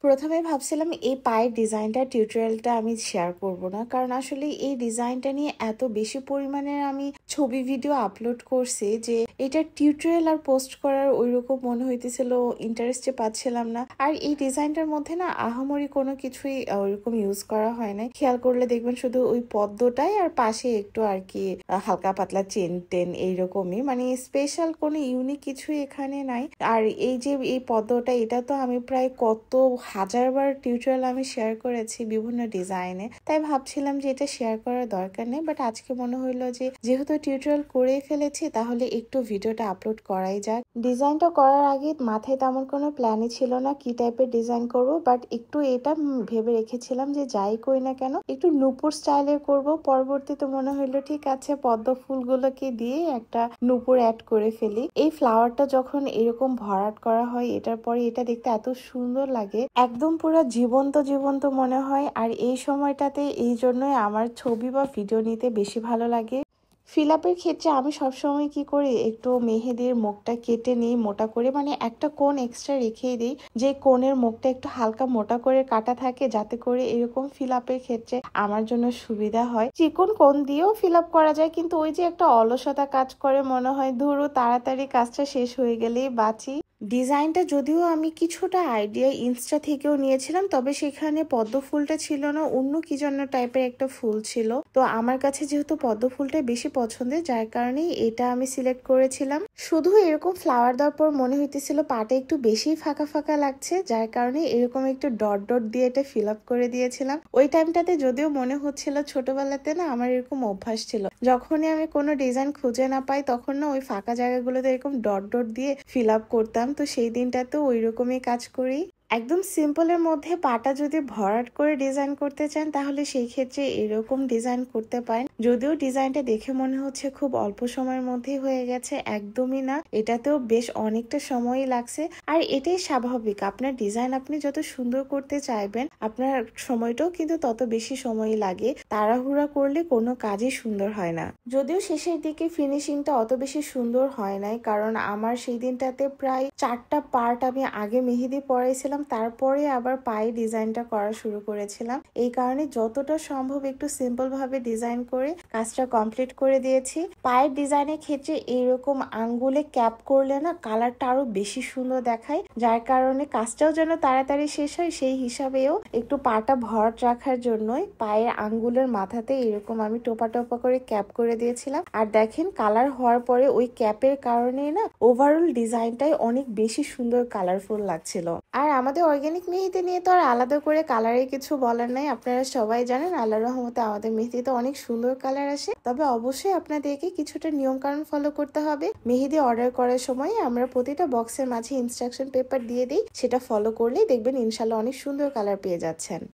প্রথমে ভাবছিলাম এই পায়ের ডিজাইনটা টিউটোরিয়ালটা আমি শেয়ার করব না, কারণ আসলে এই ডিজাইনটা নিয়ে এত বেশি পরিমাণে আমি ছবি ভিডিও আপলোড করছি যে এটা টিউটোরিয়াল আর পোস্ট করার ওইরকম মনে হইতেছিল, ইন্টারেস্টে পাচ্ছিলাম না। আর এই ডিজাইনটার মধ্যে না আহামরি কোনো কিছুই ওইরকম ইউজ করা হয় না। খেয়াল করলে দেখবেন শুধু ওই পদ্মটাই আর পাশে একটু আর কি হালকা পাতলা চেন টেন এইরকমই, মানে স্পেশাল কোনো ইউনিক কিছুই এখানে নাই। আর এই যে এই পদ্মটা, এটা তো আমি প্রায় কত হাজারবার টিউটোরিয়াল আমি শেয়ার করেছি বিভিন্ন ডিজাইনে, তাই ভাবছিলাম যে এটা শেয়ার করার দরকার নেই। বাট আজকে মনে হইলো যে যেহেতু টিউটোরিয়াল করে ফেলেছি তাহলে একটু ভিডিওটা আপলোড করাই যাক। ডিজাইনটা করার আগে মাথায় তেমন কোনো প্ল্যানই ছিল না কি টাইপের ডিজাইন করব, বাট একটু এটা ভেবে রেখেছিলাম যে যাই করি না কেন একটু নূপুর স্টাইলের করব। পরবর্তীতে মনে হইলো ঠিক আছে পদ্ম ফুলগুলোকে দিয়ে একটা নূপুর অ্যাড করে ফেলি। এই ফ্লাওয়ারটা যখন এরকম ভরাট করা হয় এটার পরে এটা দেখতে এত সুন্দর লাগে, একদম পুরো জীবন্ত জীবন্ত মনে হয়। আর এই সময়টাতে এই জন্যই আমার ছবি বা ভিডিও নিতে বেশি ভালো লাগে। ফিল আপের ক্ষেত্রে আমি সবসময় কি করি, একটু মেহেদির মুখটা কেটে নিই মোটা করে, মানে একটা কোণ এক্সট্রা রেখেই দিই, যে কোণের মুখটা একটু হালকা মোটা করে কাটা থাকে, যাতে করে এরকম ফিল আপের ক্ষেত্রে আমার জন্য সুবিধা হয়। চিকন কোণ দিয়েও ফিল আপ করা যায়, কিন্তু ওই যে একটা অলসতা কাজ করে, মনে হয় ধরো তাড়াতাড়ি কাজটা শেষ হয়ে গেলেই বাঁচি। ডিজাইনটা যদিও আমি কিছুটা আইডিয়া ইনস্টা থেকেও নিয়েছিলাম, তবে সেখানে পদ্ম ফুলটা ছিল না, অন্য কি জন্য টাইপের একটা ফুল ছিল। তো আমার কাছে যেহেতু পদ্ম ফুলটা বেশি পছন্দের, যার কারণে এটা আমি সিলেক্ট করেছিলাম। শুধু এরকম ফ্লাওয়ার দেওয়ার পর মনে হইতেছিল পাটা একটু বেশি ফাঁকা ফাঁকা লাগছে, যার কারণে এরকম একটু ডট ডট দিয়ে এটা ফিল আপ করে দিয়েছিলাম। ওই টাইমটাতে যদিও মনে হচ্ছিল ছোটবেলাতে না আমার এরকম অভ্যাস ছিল, যখনই আমি কোনো ডিজাইন খুঁজে না পাই তখন না ওই ফাঁকা জায়গাগুলোতে এরকম ডট ডট দিয়ে ফিল আপ করতাম। তো সেই দিনটাতেও ওই রকমই কাজ করি। একদম সিম্পলের মধ্যে পাটা যদি ভরাট করে ডিজাইন করতে চান তাহলে সেই ক্ষেত্রে এরকম ডিজাইন করতে পারেন। যদিও ডিজাইনটা দেখে মনে হচ্ছে খুব অল্প সময়ের মধ্যেই হয়ে গেছে, একদমই না, এটাতেও বেশ অনেকটা সময়ই লাগছে। আর এটাই স্বাভাবিক, আপনার ডিজাইন আপনি যত সুন্দর করতে চাইবেন আপনার সময়টাও কিন্তু তত বেশি সময় লাগে। তাড়াহুড়া করলে কোনো কাজই সুন্দর হয় না। যদিও শেষের দিকে ফিনিশিংটা অত বেশি সুন্দর হয় নাই, কারণ আমার সেই দিনটাতে প্রায় 4টা পার্ট আমি আগে মেহেদি পরাইছিলাম, তারপরে আবার পায়ে ডিজাইনটা করা শুরু করেছিলাম। এই কারণে যতটা সম্ভব একটু সিম্পল ভাবে ডিজাইন করে কাজটা কমপ্লিট করে দিয়েছি। পায়ের ডিজাইনের ক্ষেত্রে এইরকম আঙ্গুলে ক্যাপ করলে না কালারটা আরো বেশি সুন্দর দেখায়, যার কারণে কাজটাও যেন তাড়াতাড়ি শেষ হয়। সেই হিসাবেও একটু পাটা ভরাট রাখার জন্যই পায়ের আঙ্গুলের মাথাতে এরকম আমি টোপা টোপা করে ক্যাপ করে দিয়েছিলাম। আর দেখেন কালার হওয়ার পরে ওই ক্যাপের কারণে না ওভারঅল ডিজাইনটাই অনেক বেশি সুন্দর কালারফুল লাগছিল। আর আমাদের অর্গানিক মেহেদি নিয়ে তো আর আলাদা করে কালারে কিছু বলার নাই, আপনারা সবাই জানেন আল্লাহর রহমতে আমাদের মেহেদিতে অনেক সুন্দর কালার আসে। তবে অবশ্যই আপনাদেরকে কিছুটা নিয়ম কানুন ফলো করতে হবে। মেহেদি অর্ডার করার সময় আমরা প্রতিটা বক্সের মাঝে ইনস্ট্রাকশন পেপার দিয়ে দিই, সেটা ফলো করলেই দেখবেন ইনশাল্লাহ অনেক সুন্দর কালার পেয়ে যাচ্ছেন।